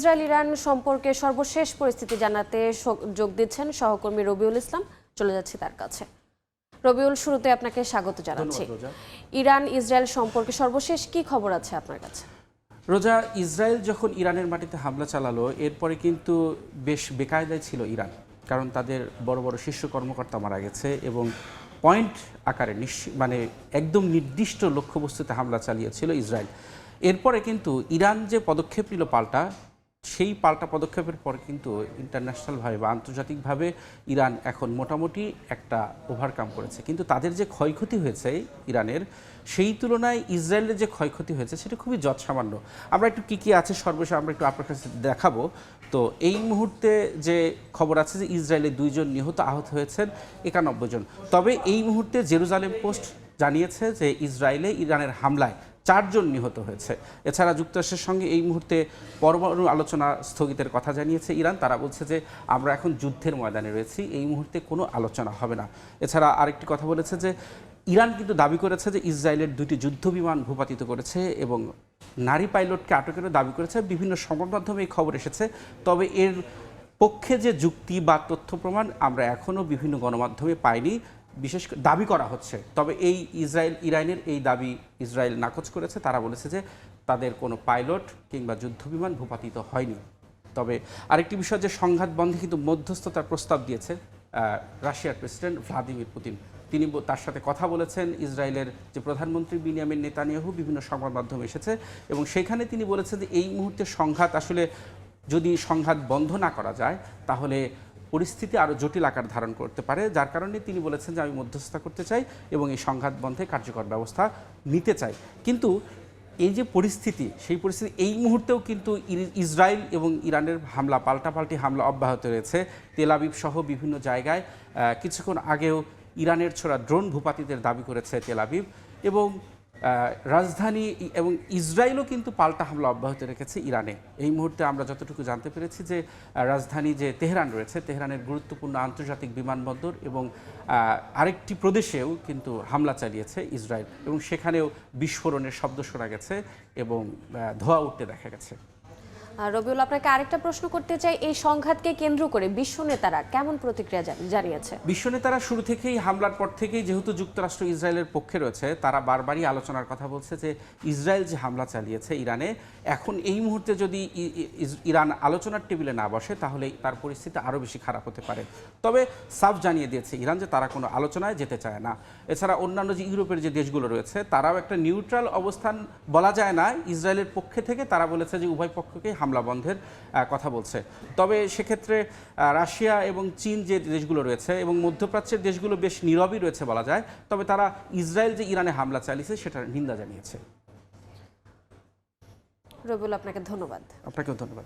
Israel Iran সম্পর্কে সর্বশেষ পরিস্থিতি জানাতে যোগ দিচ্ছেন সহকর্মী রবিউল ইসলাম। চলে যাচ্ছি তার কাছে। রবিউল, শুরুতে আপনাকে স্বাগত জানাচ্ছি। ইরান ইসরায়েল সম্পর্কে সর্বশেষ কি খবর আছে আপনার কাছে? রোজা, ইসরায়েল যখন ইরানের মাটিতে হামলা চালালো এরপরে কিন্তু বেশ বেকায়দায় ছিল ইরান, কারণ তাদের বড় বড় শীর্ষ কর্মকর্তা মারা গেছে এবং পয়েন্ট আকারে মানে একদম নির্দিষ্ট লক্ষ্যবস্তুতে হামলা চালিয়েছিল ইসরায়েল। এরপরে কিন্তু ইরান যে পদক্ষেপ নিল পাল্টা, সেই পাল্টা পদক্ষেপের পর কিন্তু ইন্টারন্যাশনালভাবে বা আন্তর্জাতিকভাবে ইরান এখন মোটামুটি একটা ওভারকাম করেছে। কিন্তু তাদের যে ক্ষয়ক্ষতি হয়েছে ইরানের, সেই তুলনায় ইসরায়েলের যে ক্ষয়ক্ষতি হয়েছে সেটা খুবই যৎসামান্য। আমরা একটু কী আছে সর্বশেষ আমরা একটু আপনার কাছে দেখাবো। তো এই মুহূর্তে যে খবর আছে যে ইসরায়েলে 2 জন নিহত, আহত হয়েছেন 91 জন। তবে এই মুহূর্তে জেরুজালেম পোস্ট জানিয়েছে যে ইসরায়েলে ইরানের হামলায় 4 জন নিহত হয়েছে। এছাড়া যুক্তরাষ্ট্রের সঙ্গে এই মুহূর্তে পরমাণু আলোচনা স্থগিতের কথা জানিয়েছে ইরান। তারা বলছে যে আমরা এখন যুদ্ধের ময়দানে রয়েছি, এই মুহূর্তে কোনো আলোচনা হবে না। এছাড়া আরেকটি কথা বলেছে যে ইরান কিন্তু দাবি করেছে যে ইসরায়েলের 2টি যুদ্ধবিমান ভূপাতিত করেছে এবং নারী পাইলটকে আটকেরও দাবি করেছে। বিভিন্ন সংবাদ মাধ্যমে এই খবর এসেছে, তবে এর পক্ষে যে যুক্তি বা তথ্য প্রমাণ আমরা এখনও বিভিন্ন গণমাধ্যমে পাইনি। বিশেষ দাবি করা হচ্ছে, তবে এই ইরানের এই দাবি ইসরায়েল নাকচ করেছে। তারা বলেছে যে তাদের কোনো পাইলট কিংবা যুদ্ধবিমান ভূপাতিত হয়নি। তবে আরেকটি বিষয়, যে সংঘাত বন্ধে কিন্তু মধ্যস্থতার প্রস্তাব দিয়েছে রাশিয়ার প্রেসিডেন্ট ভ্লাদিমির পুতিন। তিনি তার সাথে কথা বলেছেন। ইসরায়েলের যে প্রধানমন্ত্রী বেনিয়ামিন নেতানিয়াহু বিভিন্ন সংবাদ মাধ্যমে এসেছে এবং সেখানে তিনি বলেছেন যে এই মুহূর্তে সংঘাত আসলে যদি সংঘাত বন্ধ না করা যায় তাহলে পরিস্থিতি আরও জটিল আকার ধারণ করতে পারে, যার কারণে তিনি বলেছেন যে আমি মধ্যস্থতা করতে চাই এবং এই সংঘাত বন্ধে কার্যকর ব্যবস্থা নিতে চাই। কিন্তু এই যে পরিস্থিতি, সেই পরিস্থিতি এই মুহূর্তেও কিন্তু ইসরায়েল এবং ইরানের হামলা, পাল্টাপাল্টি হামলা অব্যাহত রয়েছে। তেল আবিব সহ বিভিন্ন জায়গায় কিছুক্ষণ আগেও ইরানের ছোড়া ড্রোন ভূপাতিতের দাবি করেছে তেল আবিব, এবং রাজধানী এবং ইসরায়েলও কিন্তু পাল্টা হামলা অব্যাহত রেখেছে ইরানে। এই মুহূর্তে আমরা যতটুকু জানতে পেরেছি যে রাজধানী যে তেহরান রয়েছে, তেহরানের গুরুত্বপূর্ণ আন্তর্জাতিক বিমানবন্দর এবং আরেকটি প্রদেশেও কিন্তু হামলা চালিয়েছে ইসরায়েল এবং সেখানেও বিস্ফোরণের শব্দ শোনা গেছে এবং ধোঁয়া উঠতে দেখা গেছে। রবিউল, আপনাকে আরেকটা প্রশ্ন করতে চাই, এই সংঘাতকে কেন্দ্র করে বিশ্ব নেতারা কেমন প্রতিক্রিয়া জানিয়েছে? বিশ্ব নেতারা শুরু থেকেই, হামলার পর থেকেই, যেহেতু যুক্তরাষ্ট্র ইসরায়েলের পক্ষে রয়েছে, তারা বারবারই আলোচনার কথা বলছে যে ইসরায়েল যে হামলা চালিয়েছে ইরানে, এখন এই মুহূর্তে যদি ইরান আলোচনার টেবিলে না বসে তাহলে তার পরিস্থিতি আরও বেশি খারাপ হতে পারে। তবে সাফ জানিয়ে দিয়েছে ইরান যে তারা কোনো আলোচনায় যেতে চায় না। এছাড়া অন্যান্য যে ইউরোপের যে দেশগুলো রয়েছে তারাও একটা নিউট্রাল অবস্থান বলা যায় না ইসরায়েলের পক্ষে থেকে, তারা বলেছে যে উভয় পক্ষকেই হামলা বন্ধের কথা বলছে। তবে সেক্ষেত্রে রাশিয়া এবং চীন যে দেশগুলো রয়েছে এবং মধ্যপ্রাচ্যের দেশগুলো বেশ নীরবই রয়েছে বলা যায়। তবে তারা ইসরায়েল যে ইরানে হামলা চালিয়েছে সেটার নিন্দা জানিয়েছে। রবিউল, আপনাকে ধন্যবাদ। আপনাকেও ধন্যবাদ।